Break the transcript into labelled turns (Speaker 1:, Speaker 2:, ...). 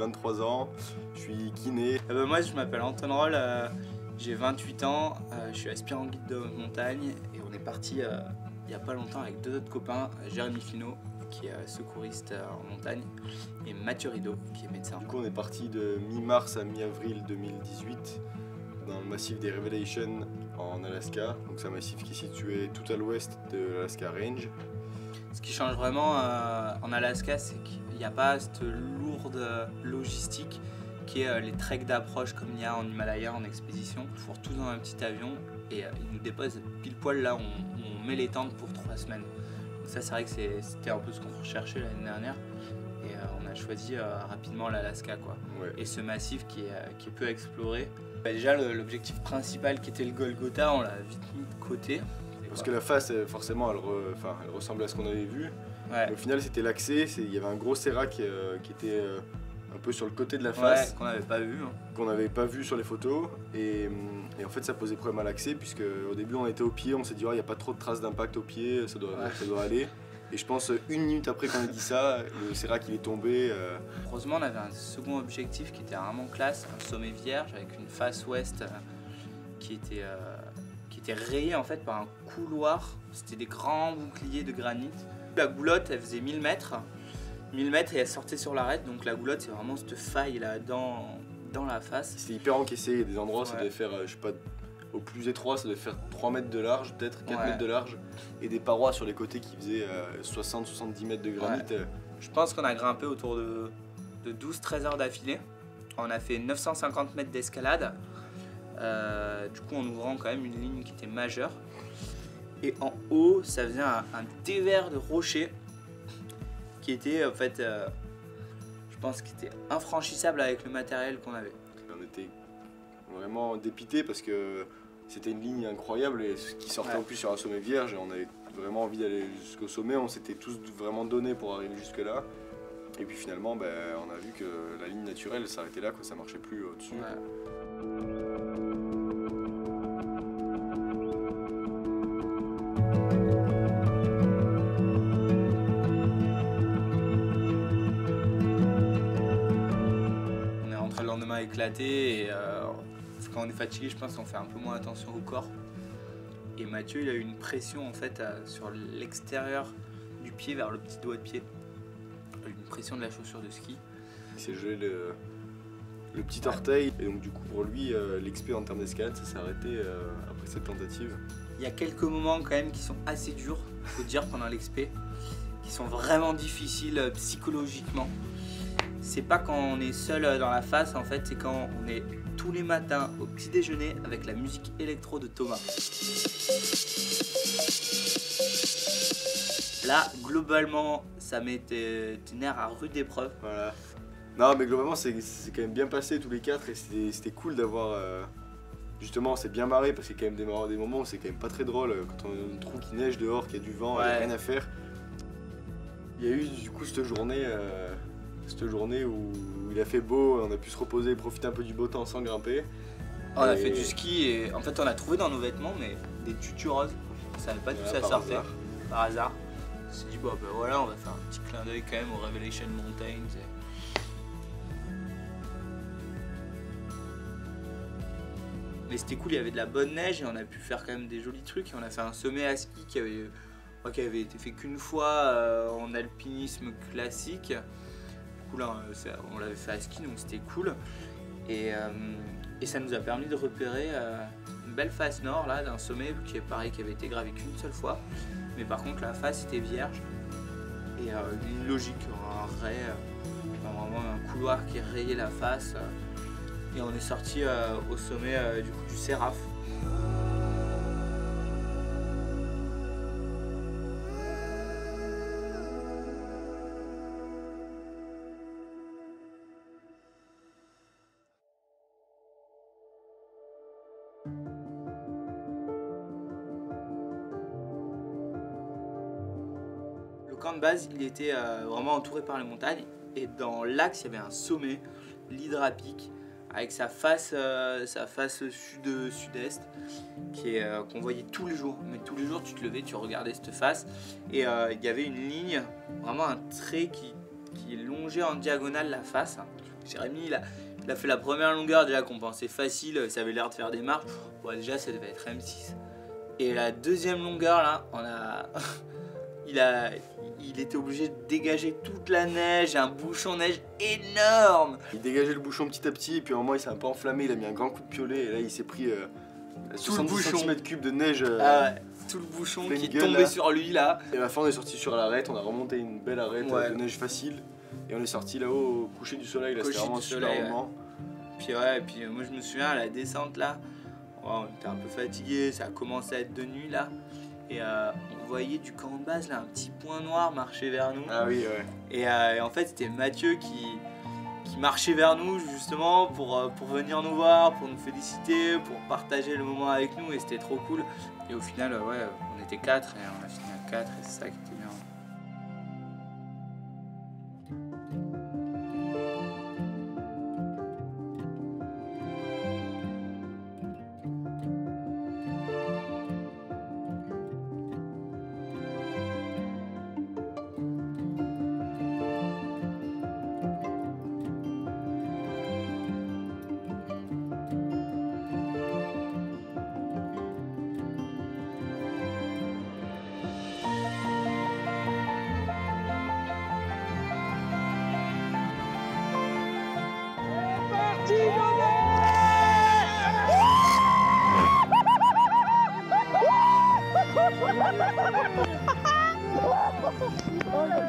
Speaker 1: 23 ans, je suis kiné.
Speaker 2: Moi je m'appelle Anton Roll, j'ai 28 ans, je suis aspirant guide de montagne et on est parti il n'y a pas longtemps avec deux autres copains, Jérémy Finot qui est secouriste en montagne et Mathieu Rideau qui est médecin.
Speaker 1: Du coup on est parti de mi-mars à mi-avril 2018 dans le massif des Revelations en Alaska. Donc c'est un massif qui est situé tout à l'ouest de l'Alaska Range.
Speaker 2: Ce qui change vraiment en Alaska, c'est qu'il n'y a pas cette lourde logistique qui est les treks d'approche comme il y a en Himalaya en expédition. Il faut tout dans un petit avion et ils nous déposent pile poil là où on met les tentes pour 3 semaines. Donc ça c'est vrai que c'était un peu ce qu'on recherchait l'année dernière et on a choisi rapidement l'Alaska quoi.
Speaker 1: Ouais.
Speaker 2: Et ce massif qui est peu exploré. Déjà l'objectif principal qui était le Golgotha, on l'a vite mis de côté.
Speaker 1: Parce que la face, forcément, elle ressemble à ce qu'on avait vu.
Speaker 2: Ouais.
Speaker 1: Mais au final, c'était l'accès. Il y avait un gros sérac qui était un peu sur le côté de la face.
Speaker 2: Ouais, qu'on n'avait pas vu. Hein.
Speaker 1: Qu'on n'avait pas vu sur les photos. Et en fait, ça posait problème à l'accès, puisque au début, on était au pied. On s'est dit, il n'y a pas trop de traces d'impact au pied, ça doit aller. Et je pense, 1 minute après qu'on ait dit ça, le sérac il est tombé.
Speaker 2: Heureusement, on avait un second objectif qui était vraiment classe, un sommet vierge avec une face ouest qui était rayée en fait par un couloir. C'était des grands boucliers de granit. La goulotte, elle faisait 1000 mètres. 1000 mètres et elle sortait sur l'arête. Donc la goulotte, c'est vraiment cette faille là dans la face.
Speaker 1: C'était hyper encaissé. Il y a des endroits, ça devait faire, je sais pas, au plus étroit, ça devait faire 3 mètres de large, peut-être 4 mètres de large. Et des parois sur les côtés qui faisaient 60-70 mètres de granit.
Speaker 2: Ouais. Je pense qu'on a grimpé autour de 12-13 heures d'affilée. On a fait 950 mètres d'escalade. Du coup en ouvrant quand même une ligne qui était majeure et en haut ça faisait un dévers de rochers qui était en fait je pense qu'il était infranchissable avec le matériel qu'on avait.
Speaker 1: On était vraiment dépités parce que c'était une ligne incroyable et qui sortait en plus sur un sommet vierge et on avait vraiment envie d'aller jusqu'au sommet, on s'était tous vraiment donné pour arriver jusque là et puis finalement on a vu que la ligne naturelle s'arrêtait là, ça marchait plus au-dessus.
Speaker 2: Ouais. Le lendemain éclaté et quand on est fatigué je pense qu'on fait un peu moins attention au corps et Mathieu il a eu une pression en fait sur l'extérieur du pied vers le petit doigt de pied, une pression de la chaussure de ski.
Speaker 1: Il s'est gelé le petit orteil et donc du coup pour lui l'expé en termes d'escalade ça s'est arrêté après cette tentative.
Speaker 2: Il y a quelques moments quand même qui sont assez durs, faut dire pendant l'expé, qui sont vraiment difficiles psychologiquement. C'est pas quand on est seul dans la face en fait, c'est quand on est tous les matins au petit déjeuner avec la musique électro de Thomas. Là, globalement, ça met tes nerfs à rude épreuve.
Speaker 1: Voilà. Non mais globalement c'est quand même bien passé tous les 4 et c'était cool d'avoir... Justement on s'est bien marré parce qu'il y a quand même des moments où c'est quand même pas très drôle quand on a un trou qui neige dehors, qu'il y a du vent, il n'y a rien à faire. Il y a eu du coup cette journée où il a fait beau, on a pu se reposer et profiter un peu du beau temps sans grimper.
Speaker 2: On a fait du ski et en fait on a trouvé dans nos vêtements des tutus roses. On savait pas d'où ça sortait. Par hasard. On s'est dit voilà on va faire un petit clin d'œil quand même aux Revelation Mountains. Mais c'était cool, il y avait de la bonne neige et on a pu faire quand même des jolis trucs. Et on a fait un sommet à ski qui avait été fait qu'une fois en alpinisme classique. Du coup là on l'avait fait à ski donc c'était cool. Et ça nous a permis de repérer une belle face nord là d'un sommet qui est pareil, qui avait été gravé qu'une seule fois. Mais par contre la face était vierge. Et une ligne logique, un ray, vraiment un couloir qui rayait la face. Et on est sorti au sommet du Séraph. Le camp de base, il était vraiment entouré par les montagnes et dans l'axe, il y avait un sommet, l'Hydrapique, avec sa face sud-est qu'on voyait tous les jours. Mais tous les jours, tu te levais, tu regardais cette face et il y avait une ligne, vraiment un trait qui longeait en diagonale la face. Jérémy, il a fait la première longueur déjà qu'on pensait facile, ça avait l'air de faire des marches. Bon, déjà, ça devait être M6. Et la deuxième longueur, là, il était obligé de dégager toute la neige, un bouchon de neige énorme.
Speaker 1: Il dégageait le bouchon petit à petit, et puis à un moment, il s'est un peu enflammé, il a mis un grand coup de piolet, et là, il s'est pris 70 cm3 de neige.
Speaker 2: Tout le bouchon
Speaker 1: pleine
Speaker 2: qui est
Speaker 1: gueule,
Speaker 2: tombé
Speaker 1: là.
Speaker 2: sur lui, là.
Speaker 1: Et à la fin, on est sorti sur l'arête, on a remonté une belle arête
Speaker 2: Ouais.
Speaker 1: de neige facile, et on est sorti là-haut au coucher du soleil, là, c'était
Speaker 2: Coucher
Speaker 1: vraiment un
Speaker 2: du
Speaker 1: super
Speaker 2: soleil,
Speaker 1: moment.
Speaker 2: Puis ouais, puis moi je me souviens à la descente là, on était un peu fatigué, ça a commencé à être de nuit là, et on voyait du camp de base là, un petit point noir marcher vers nous.
Speaker 1: Ah oui, ouais.
Speaker 2: Et en fait c'était Mathieu qui marchait vers nous justement pour venir nous voir, pour nous féliciter, pour partager le moment avec nous, et c'était trop cool. Et au final, ouais, on était 4 et on a fini à 4 et c'est ça qui était bien.
Speaker 3: Oh,